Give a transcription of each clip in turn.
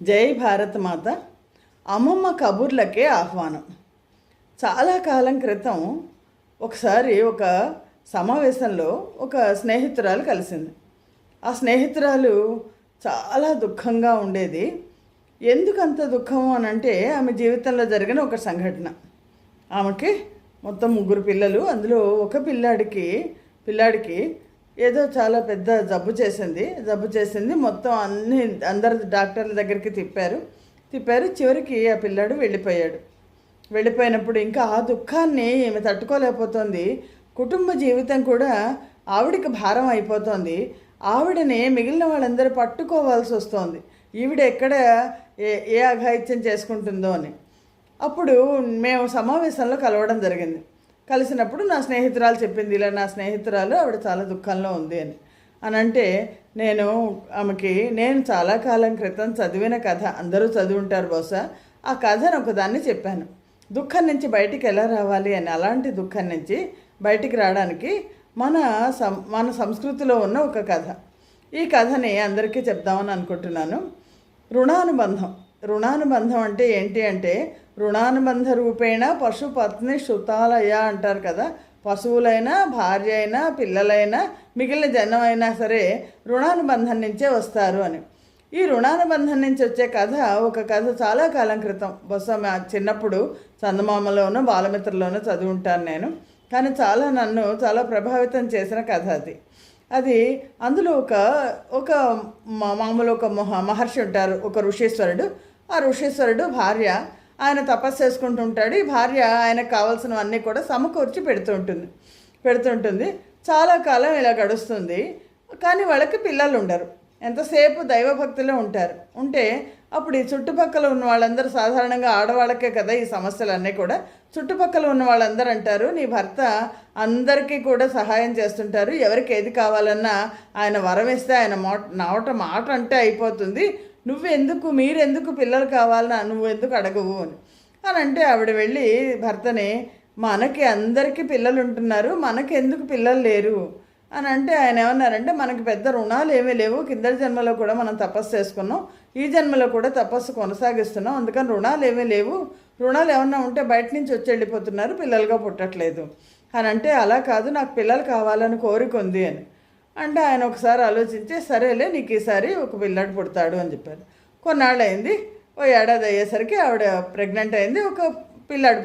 జై భారత్ మాత. అమ్మమ్మ కబుర్లకే ఆహ్వానం. చాలా కాలం క్రితం ఒకసారి ఒక సమావేశంలో ఒక స్నేహితురాలు కలిసింది. ఆ స్నేహితురాలు చాలా దుఃఖంగా ఉండేది. ఎందుకంత దుఃఖం అని అంటే ఆమె జీవితంలో జరిగిన ఒక సంఘటన. ఆమెకి మొత్తం 3 పిల్లలు. అందులో ఒక పిల్లాడికి ఏదో చాలా పెద్ద జబ్బు చేసింది. మొత్తం అందరు డాక్టర్ల దగ్గరికి తిప్పారు. చివరికి ఆ పిల్లాడు వెళ్ళిపోయినప్పుడు ఇంకా ఆ దుఃఖాన్ని ఈమె తట్టుకోలేకపోతుంది. కుటుంబ జీవితం కూడా ఆవిడికి భారం అయిపోతుంది. ఆవిడని మిగిలిన వాళ్ళందరూ పట్టుకోవాల్సి వస్తుంది. ఈవిడ ఎక్కడ ఏ అఘాయిత్యం చేసుకుంటుందో అని. అప్పుడు మేము సమావేశంలో కలవడం జరిగింది. కలిసినప్పుడు నా స్నేహితురాలు చెప్పింది, ఇలా నా స్నేహితురాలు ఆవిడ చాలా దుఃఖంలో ఉంది అని అంటే నేను చాలా కాలం క్రితం చదివిన కథ, అందరూ చదివి ఉంటారు బహుశా, ఆ కథను ఒకదాన్ని చెప్పాను. దుఃఖం నుంచి బయటికి ఎలా రావాలి అని. అలాంటి దుఃఖం నుంచి బయటికి రావడానికి మన సంస్కృతిలో ఉన్న ఒక కథ. ఈ కథని అందరికీ చెప్దామని అనుకుంటున్నాను. రుణానుబంధం అంటే ఏంటి అంటే, రుణానుబంధ రూపేణ పశుపత్ని శృతాలయ అంటారు కదా. పశువులైనా, భార్య అయినా, పిల్లలైనా, మిగిలిన జనం అయినా సరే రుణానుబంధం నుంచే వస్తారు అని. ఈ రుణానుబంధం నుంచి వచ్చే ఒక కథ చాలా కాలం క్రితం, బహుశా చిన్నప్పుడు చందమామలోనూ బాలమిత్రలోనూ చదివి ఉంటాను నేను. కానీ నన్ను చాలా ప్రభావితం చేసిన కథ అది. అందులో ఒక మామూలు ఒక మహర్షి ఉంటారు, ఒక ఋషీశ్వరుడు. ఆ ఋషీశ్వరుడు భార్య, ఆయన తపస్సు చేసుకుంటూ ఉంటాడు. ఈ భార్య ఆయనకు కావాల్సినవన్నీ కూడా సమకూర్చి పెడుతుంటుంది. చాలా కాలం ఇలా గడుస్తుంది. కానీ వాళ్ళకి పిల్లలు ఉండరు. ఎంతసేపు దైవభక్తిలో ఉంటే అప్పుడు ఈ చుట్టుపక్కల ఉన్న వాళ్ళందరూ, సాధారణంగా ఆడవాళ్ళకే కదా ఈ సమస్యలన్నీ కూడా, చుట్టుపక్కల ఉన్న వాళ్ళందరూ అంటారు, నీ భర్త అందరికీ కూడా సహాయం చేస్తుంటారు, ఎవరికి ఏది కావాలన్నా ఆయన వరం ఇస్తే ఆయన మాట అంటే అయిపోతుంది, మీరెందుకు పిల్లలు కావాలన్నా నువ్వెందుకు అడగవు అని అంటే ఆవిడ వెళ్ళి భర్తని, మనకి అందరికీ పిల్లలు ఉంటున్నారు, మనకెందుకు పిల్లలు లేరు అని అంటే ఆయన ఏమన్నారంటే, మనకి పెద్ద రుణాలు ఏమీ లేవు, కిందటి జన్మలో కూడా మనం తపస్సు చేసుకున్నాం, ఈ జన్మలో కూడా తపస్సు కొనసాగిస్తున్నాం, అందుకని రుణాలు ఏమీ లేవు, రుణాలు ఏమన్నా ఉంటే బయట నుంచి వచ్చి వెళ్ళిపోతున్నారు, పిల్లలుగా పుట్టట్లేదు అని అంటే, అలా కాదు, నాకు పిల్లలు కావాలని కోరిక ఉంది అని అంటే ఆయన ఒకసారి ఆలోచించి, సరేలే నీకు ఈసారి ఒక పిల్లాడు పుడతాడు అని చెప్పారు. కొన్నాళ్ళు అయింది, ఓ ఏడాది అయ్యేసరికి ఆవిడ ప్రెగ్నెంట్ అయింది. ఒక పిల్లాడు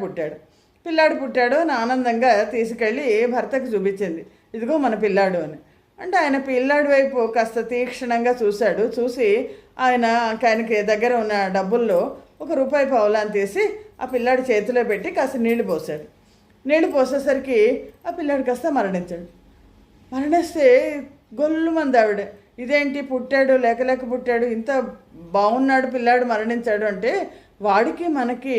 పుట్టాడు అని ఆనందంగా తీసుకెళ్ళి భర్తకు చూపించింది, ఇదిగో మన పిల్లాడు అని అంటే ఆయన పిల్లాడి వైపు కాస్త తీక్షణంగా చూసి ఆయనకి దగ్గర ఉన్న డబ్బుల్లో ₹1 పావలాన్ని తీసి ఆ పిల్లాడి చేతిలో పెట్టి కాస్త నీళ్లు పోసేసరికి ఆ పిల్లాడు కాస్త మరణిస్తే గొల్లుమంది ఆవిడ, ఇదేంటి పుట్టాడు లేక పుట్టాడు, ఇంత బాగున్నాడు పిల్లాడు మరణించాడు అంటే, వాడికి మనకి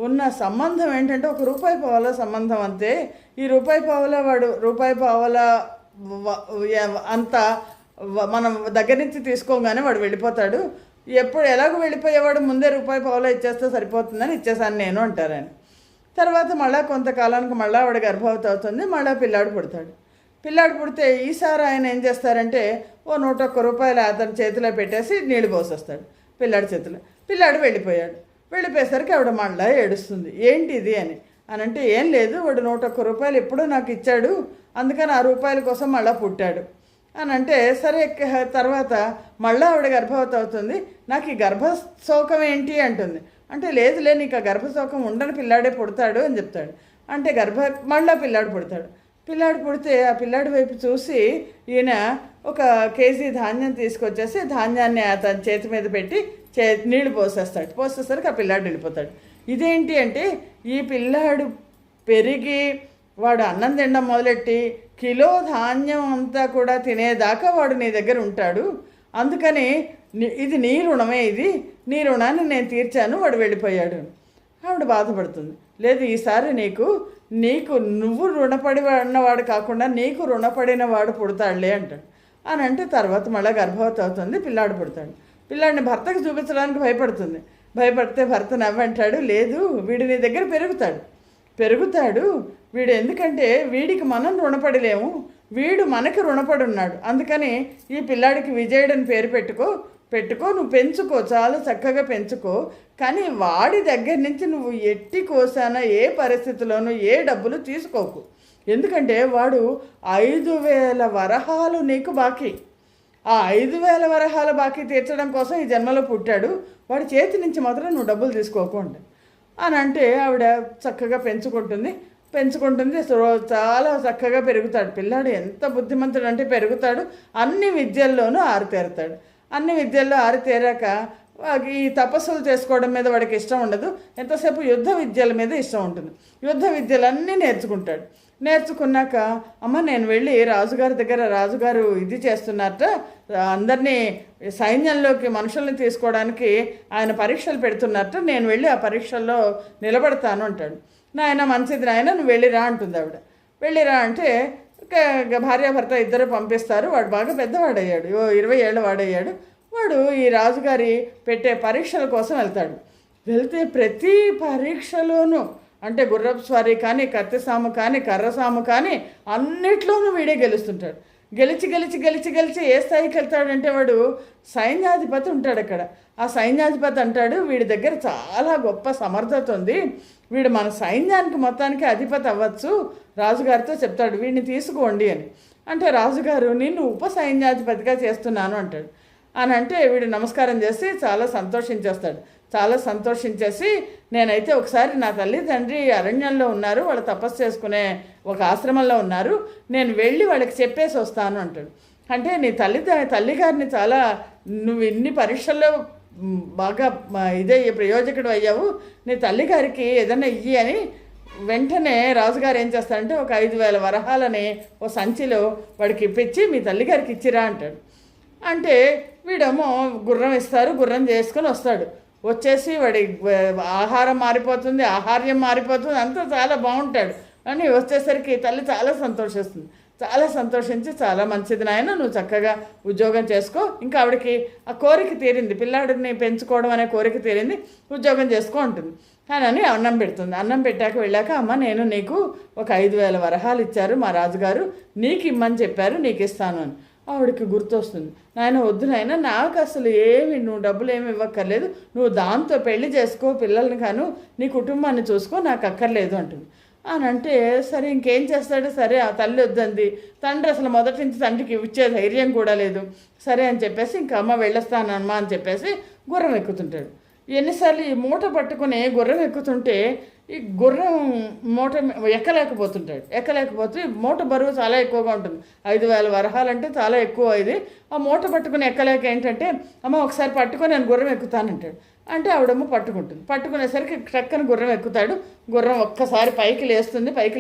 ఉన్న సంబంధం ఏంటంటే ₹1 పావలా సంబంధం అంతే. ఈ ₹1 పావలా అంత మనం దగ్గర నుంచి తీసుకోగానే వాడు వెళ్ళిపోతాడు, ఎలాగో వెళ్ళిపోయేవాడు, ముందే ₹1 పావలా ఇచ్చేస్తే సరిపోతుందని ఇచ్చేసాను నేను అంటారని. తర్వాత మళ్ళీ కొంతకాలానికి ఆవిడ గర్భవతి అవుతుంది, మళ్ళీ పిల్లాడు పుడితే ఈసారి ఆయన ఏం చేస్తారంటే, ఓ ₹101 అతని చేతిలో పెట్టేసి నీళ్ళు పోసేస్తాడు పిల్లాడి చేతిలో. పిల్లాడు వెళ్ళిపోయేసరికి ఆవిడ మళ్ళీ ఏడుస్తుంది, ఏంటి ఇది అని అంటే, ఏం లేదు, వాడు ₹101 ఎప్పుడో నాకు ఇచ్చాడు, అందుకని ఆ రూపాయల కోసం మళ్ళీ పుట్టాడు అని అంటే, సరే తర్వాత మళ్ళీ ఆవిడ గర్భవతి అవుతుంది. నాకు ఈ గర్భశోకం ఏంటి అంటుంది అంటే, లేదులే, నీకు ఆ గర్భశోకం ఉండని పిల్లాడే పుడతాడు అని చెప్తాడు. అంటే మళ్ళీ పిల్లాడు పుడితే ఆ పిల్లాడి వైపు చూసి ఈయన 1 కేజీ ధాన్యం తీసుకొచ్చేసి ధాన్యాన్ని అతని చేతి మీద పెట్టి నీళ్లు పోసేసరికి ఆ పిల్లాడు వెళ్ళిపోతాడు. ఇదేంటి అంటే, ఈ పిల్లాడు పెరిగి వాడు అన్నం తినడం మొదలెట్టి కిలో ధాన్యం అంతా కూడా తినేదాకా వాడు నీ దగ్గర ఉంటాడు, అందుకని ఇది నీ రుణమే, నీ రుణాన్ని నేను తీర్చాను, వాడు వెళ్ళిపోయాడు. ఆవిడ బాధపడుతుంది, లేదు, ఈసారి నువ్వు రుణపడి ఉన్నవాడు కాకుండా నీకు రుణపడిన వాడు పుడతాడులే అంటాడు అని అంటే, తర్వాత మళ్ళీ గర్భవతి అవుతుంది, పిల్లాడు పుడతాడు. పిల్లాడిని భర్తకు చూపించడానికి భయపడితే భర్త నవ్వంటాడు, లేదు, వీడు నీ దగ్గర పెరుగుతాడు, వీడు ఎందుకంటే వీడికి మనం రుణపడలేము, వీడు మనకి రుణపడి ఉన్నాడు, అందుకని ఈ పిల్లాడికి విజయుడని పేరు పెట్టుకో, పెట్టుకో, నువ్వు పెంచుకో, చాలా చక్కగా పెంచుకో. కానీ వాడి దగ్గర నుంచి నువ్వు ఎట్టి కోసానా ఏ పరిస్థితిలోనూ ఏ డబ్బులు తీసుకోకు. ఎందుకంటే వాడు 5,000 వరహాలు నీకు బాకీ. ఆ 5,000 వరహాల బాకీ తీర్చడం కోసం ఈ జన్మలో పుట్టాడు. వాడి చేతి నుంచి మాత్రం నువ్వు డబ్బులు తీసుకోకుండా అని అంటే ఆవిడ చక్కగా పెంచుకుంటుంది. చాలా చక్కగా పెరుగుతాడు పిల్లాడు. ఎంత బుద్ధిమంతుడు అంటే పెరుగుతాడు. అన్ని విద్యల్లోనూ ఆరితేరుతాడు. అన్ని విద్యల్లో ఆరితేరాక ఈ తపస్సులు చేసుకోవడం మీద వాడికి ఇష్టం ఉండదు. ఎంతసేపు యుద్ధ విద్యల మీద ఇష్టం ఉంటుంది. యుద్ధ విద్యలన్నీ నేర్చుకుంటాడు. నేర్చుకున్నాక అమ్మ నేను వెళ్ళి రాజుగారి దగ్గర, రాజుగారు ఇది చేస్తున్నారట, అందరినీ సైన్యంలోకి మనుషుల్ని తీసుకోవడానికి ఆయన పరీక్షలు పెడుతున్నారట, నేను వెళ్ళి ఆ పరీక్షల్లో నిలబడతాను అంటాడు. నాయన మంచిది నాయన, నువ్వు వెళ్ళిరా అంటుంది ఆవిడ. వెళ్ళిరా అంటే భార్యాభర్త ఇద్దరు పంపిస్తారు. వాడు బాగా పెద్దవాడయ్యాడు, 20 ఏళ్ళ వాడయ్యాడు. వాడు ఈ రాజుగారి పెట్టే పరీక్షల కోసం వెళ్తే ప్రతి పరీక్షలోనూ అంటే గుర్రపు స్వారీ కానీ, కత్తిసాము కానీ, కర్రసాము కానీ అన్నిట్లోనూ వీడే గెలుస్తుంటాడు. గెలిచి ఏ స్థాయికి వెళ్తాడంటే వాడు సైన్యాధిపతి ఉంటాడు అక్కడ. ఆ సైన్యాధిపతి అంటాడు, వీడి దగ్గర చాలా గొప్ప సమర్థత ఉంది, వీడు మన సైన్యానికి మొత్తానికి అధిపతి అవ్వచ్చు, రాజుగారితో చెప్తాడు, వీడిని తీసుకోండి అని. అంటే రాజుగారు నిన్ను ఉప సైన్యాధిపతిగా చేస్తున్నాను అంటాడు. అని అంటే వీడు నమస్కారం చేసి చాలా సంతోషించేసి నేనైతే ఒకసారి నా తల్లి తండ్రి అరణ్యంలో ఉన్నారు, వాళ్ళు తపస్సు చేసుకునే ఒక ఆశ్రమంలో ఉన్నారు, నేను వెళ్ళి వాళ్ళకి చెప్పేసి వస్తాను అంటాడు. అంటే నీ తల్లిగారిని చాలా నువ్వు ఇన్ని పరీక్షల్లో బాగా ప్రయోజకుడు అయ్యావు, నీ తల్లిగారికి ఏదైనా ఇయ్యి అని వెంటనే రాజుగారు ఏం చేస్తారంటే ఒక 5,000 వరహాలని ఓ సంచిలో వాడికి ఇప్పించి మీ తల్లిగారికి ఇచ్చిరా అంటాడు. అంటే వీడేమో గుర్రం ఇస్తారు, గుర్రం చేసుకొని వస్తాడు. వచ్చేసి వాడి ఆహారం మారిపోతుంది, ఆహార్యం మారిపోతుంది, అంతా చాలా బాగుంటాడు. అని వచ్చేసరికి తల్లి చాలా సంతోషించి చాలా మంచిది నాయన, నువ్వు చక్కగా ఉద్యోగం చేసుకో, ఇంకా ఆవిడకి ఆ కోరిక తీరింది, పిల్లాడిని పెంచుకోవడం అనే కోరిక తీరింది, ఉద్యోగం చేసుకో ఉంటుంది. అని అన్నం పెడుతుంది. అన్నం పెట్టాక వెళ్ళాక అమ్మ నేను నీకు ఒక 5,000 వరహాలు ఇచ్చారు మా రాజుగారు, నీకు ఇమ్మని చెప్పారు, నీకు ఇస్తాను అని. ఆవిడకి గుర్తొస్తుంది, నాయన వద్దు నాయన, నాకు అసలు నువ్వు డబ్బులు ఏమి ఇవ్వక్కర్లేదు, నువ్వు దాంతో పెళ్లి చేసుకో, పిల్లల్ని కాను నీ కుటుంబాన్ని చూసుకో, నాకు అక్కర్లేదు అంటుంది. అని అంటే సరే ఇంకేం చేస్తాడు, సరే ఆ తల్లి వద్దంది, తండ్రి అసలు మొదటి నుంచి తండ్రికి ఇచ్చే ధైర్యం కూడా లేదు, సరే అని చెప్పేసి ఇంకా అమ్మ వెళ్ళొస్తానమ్మా అని చెప్పేసి గుర్రం ఎక్కుతుంటాడు. ఎన్నిసార్లు ఈ మూట పట్టుకుని గుర్రం ఎక్కుతుంటే ఈ గుర్రం మూట ఎక్కలేకపోతే మూట బరువు చాలా ఎక్కువగా ఉంటుంది. 5,000 వరహాలంటే చాలా ఎక్కువ. ఇది ఆ మూట పట్టుకుని ఎక్కలేక ఏంటంటే అమ్మ ఒకసారి పట్టుకొని నేను గుర్రం ఎక్కుతానంటాడు. అంటే ఆవిడమ్మ పట్టుకునేసరికి ట్రక్కని గుర్రం ఎక్కుతాడు. గుర్రం ఒక్కసారి పైకి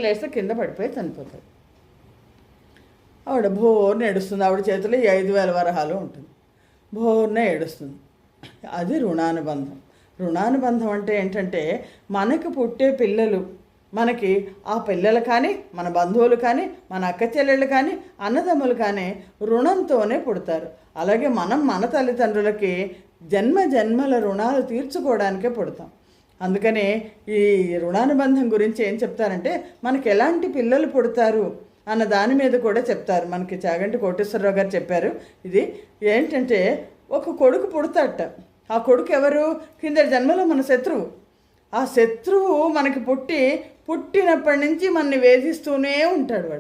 లేస్తే కింద పడిపోయి చనిపోతాడు. ఆవిడ భోర్ని ఏడుస్తుంది. ఆవిడ చేతిలో ఈ 5,000 వరహాలు ఉంటుంది. భోర్నే ఏడుస్తుంది. అది రుణానుబంధం అంటే ఏంటంటే మనకు పుట్టే పిల్లలు, మనకి ఆ పిల్లలు కానీ, మన బంధువులు కానీ, మన అక్క చెల్లెళ్ళు కానీ, అన్నదమ్ములు కానీ రుణంతోనే పుడతారు. అలాగే మనం మన తల్లిదండ్రులకి జన్మల రుణాలు తీర్చుకోవడానికే పుడతాం. అందుకనే ఈ రుణానుబంధం గురించి ఏం చెప్తారంటే మనకి ఎలాంటి పిల్లలు పుడతారు అన్న దాని మీద కూడా చెప్తారు. మనకి చాగంటి కోటేశ్వరరావు గారు చెప్పారు. ఇది ఏంటంటే ఒక కొడుకు పుడతాడట. ఆ కొడుకు ఎవరు? కింద జన్మలో మన శత్రువు. ఆ శత్రువు మనకి పుట్టినప్పటి నుంచి మనని వేధిస్తూనే ఉంటాడు.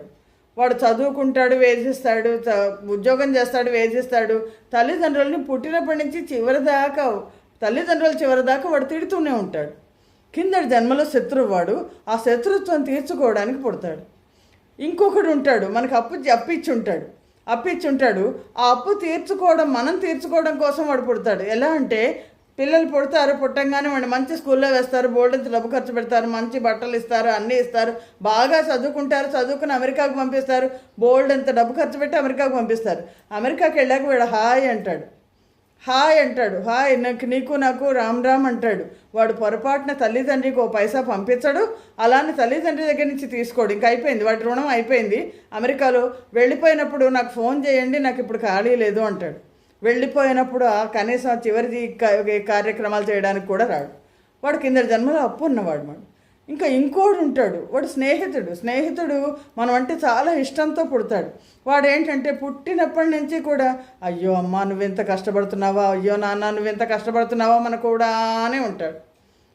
వాడు చదువుకుంటాడు, వేధిస్తాడు, ఉద్యోగం చేస్తాడు, వేధిస్తాడు. తల్లిదండ్రులని పుట్టినప్పటి నుంచి తల్లిదండ్రుల చివరిదాకా వాడు తిడుతూనే ఉంటాడు. కింద జన్మలో శత్రువు వాడు. ఆ శత్రుత్వం తీర్చుకోవడానికి పుడతాడు. ఇంకొకడు ఉంటాడు, మనకు అప్పిచ్చి ఉంటాడు. ఆ అప్పు మనం తీర్చుకోవడం కోసం వాడు పుడతాడు. ఎలా అంటే పిల్లలు పుట్టంగానే వాడిని మంచి స్కూల్లో వేస్తారు, బోర్డంత డబ్బు ఖర్చు పెడతారు, మంచి బట్టలు ఇస్తారు, అన్నీ ఇస్తారు, బాగా చదువుకుని అమెరికాకు పంపిస్తారు, బోర్డంత డబ్బు ఖర్చు పెట్టి అమెరికాకు పంపిస్తారు. అమెరికాకి వెళ్ళాక వీడు హాయ్ అంటాడు, హాయ్ నాకు రామ్ అంటాడు. వాడు పొరపాటున తల్లిదండ్రికి ఓ పైసా పంపించడు. అలానే తల్లిదండ్రి దగ్గర నుంచి తీసుకోడు. ఇంకా అయిపోయింది, వాడి రుణం అయిపోయింది. అమెరికాలో వెళ్ళిపోయినప్పుడు నాకు ఫోన్ చేయండి, నాకు ఇప్పుడు ఖాళీ లేదు అంటాడు. వెళ్ళిపోయినప్పుడు కనీసం చివరి కార్యక్రమాలు చేయడానికి కూడా రాడు. వాడు కింద జన్మలో అప్పు ఉన్నవాడు. ఇంకా ఇంకోడు ఉంటాడు, వాడు స్నేహితుడు మనం అంటే చాలా ఇష్టంతో పుడతాడు. వాడు ఏంటంటే పుట్టినప్పటి నుంచి కూడా అయ్యో అమ్మ నువ్వెంత కష్టపడుతున్నావా, అయ్యో నాన్న నువ్వెంత కష్టపడుతున్నావా మన కూడానే ఉంటాడు.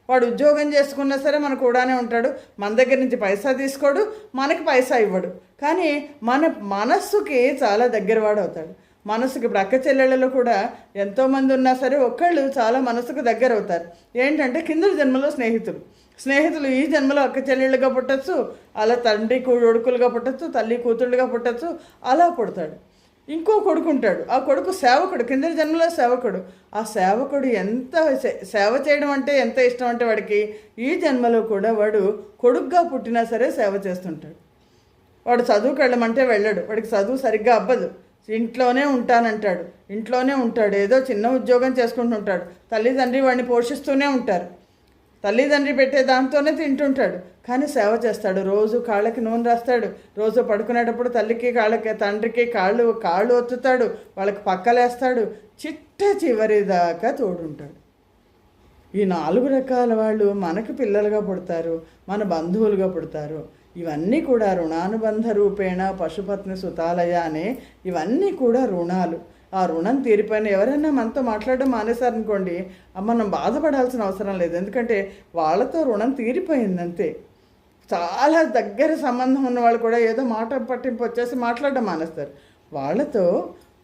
వాడు ఉద్యోగం చేసుకున్నా సరే మన కూడానే ఉంటాడు, మన దగ్గర నుంచి పైసా తీసుకోడు, మనకి పైసా ఇవ్వడు, కానీ మన మనస్సుకి చాలా దగ్గరవాడు అవుతాడు. మనసుకి ఇప్పుడు అక్క చెల్లెళ్ళలో కూడా ఎంతోమంది ఉన్నా సరే ఒకళ్ళు చాలా మనసుకు దగ్గర అవుతారు. ఏంటంటే కింద జన్మలో స్నేహితులు ఈ జన్మలో అక్క చెల్లెళ్ళుగా పుట్టచ్చు, అలా తండ్రి కొడుకులుగా పుట్టచ్చు, తల్లి కూతుళ్ళుగా పుట్టచ్చు, అలా పుడతాడు. ఇంకో కొడుకు ఉంటాడు, ఆ కొడుకు సేవకుడు, కింద జన్మలో సేవకుడు. ఆ సేవకుడు ఎంత సేవ చేయడం అంటే ఎంత ఇష్టం అంటే వాడికి ఈ జన్మలో కూడా వాడు కొడుకుగా పుట్టినా సరే సేవ చేస్తుంటాడు. వాడు చదువుకు వెళ్ళమంటే వెళ్ళడు, వాడికి చదువు సరిగ్గా అవ్వదు, ఇంట్లోనే ఉంటాడు, ఏదో చిన్న ఉద్యోగం చేసుకుంటుంటాడు, తల్లిదండ్రి వాడిని పోషిస్తూనే ఉంటారు, తల్లిదండ్రి పెట్టే దాంతోనే తింటుంటాడు, కానీ సేవ చేస్తాడు. రోజు కాళ్ళకి నూనె రాస్తాడు, రోజు పడుకునేటప్పుడు తల్లికి తండ్రికి కాళ్ళు ఒత్తుతాడు, వాళ్ళకి పక్కలేస్తాడు, చిట్ట చివరి దాకా తోడుంటాడు. ఈ 4 రకాల వాళ్ళు మనకు పిల్లలుగా పుడతారు, మన బంధువులుగా పుడతారు. ఇవన్నీ కూడా రుణానుబంధ రూపేణ పశుపత్ని సుతాలయ అనే ఇవన్నీ కూడా రుణాలు. ఆ రుణం తీరిపోయిన ఎవరైనా మనతో మాట్లాడడం మానేశారనుకోండి, మనం బాధపడాల్సిన అవసరం లేదు, ఎందుకంటే వాళ్ళతో రుణం తీరిపోయింది అంతే. చాలా దగ్గర సంబంధం ఉన్న వాళ్ళు కూడా ఏదో మాట పట్టింపు వచ్చేసి మాట్లాడడం మానేస్తారు.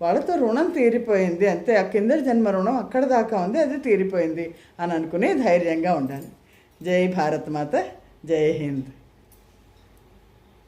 వాళ్ళతో రుణం తీరిపోయింది అంతే, ఆ కింద జన్మ రుణం అక్కడ దాకా ఉంది, అది తీరిపోయింది అని అనుకుని ధైర్యంగా ఉండాలి. జై భారత్ మాత, జై హింద్.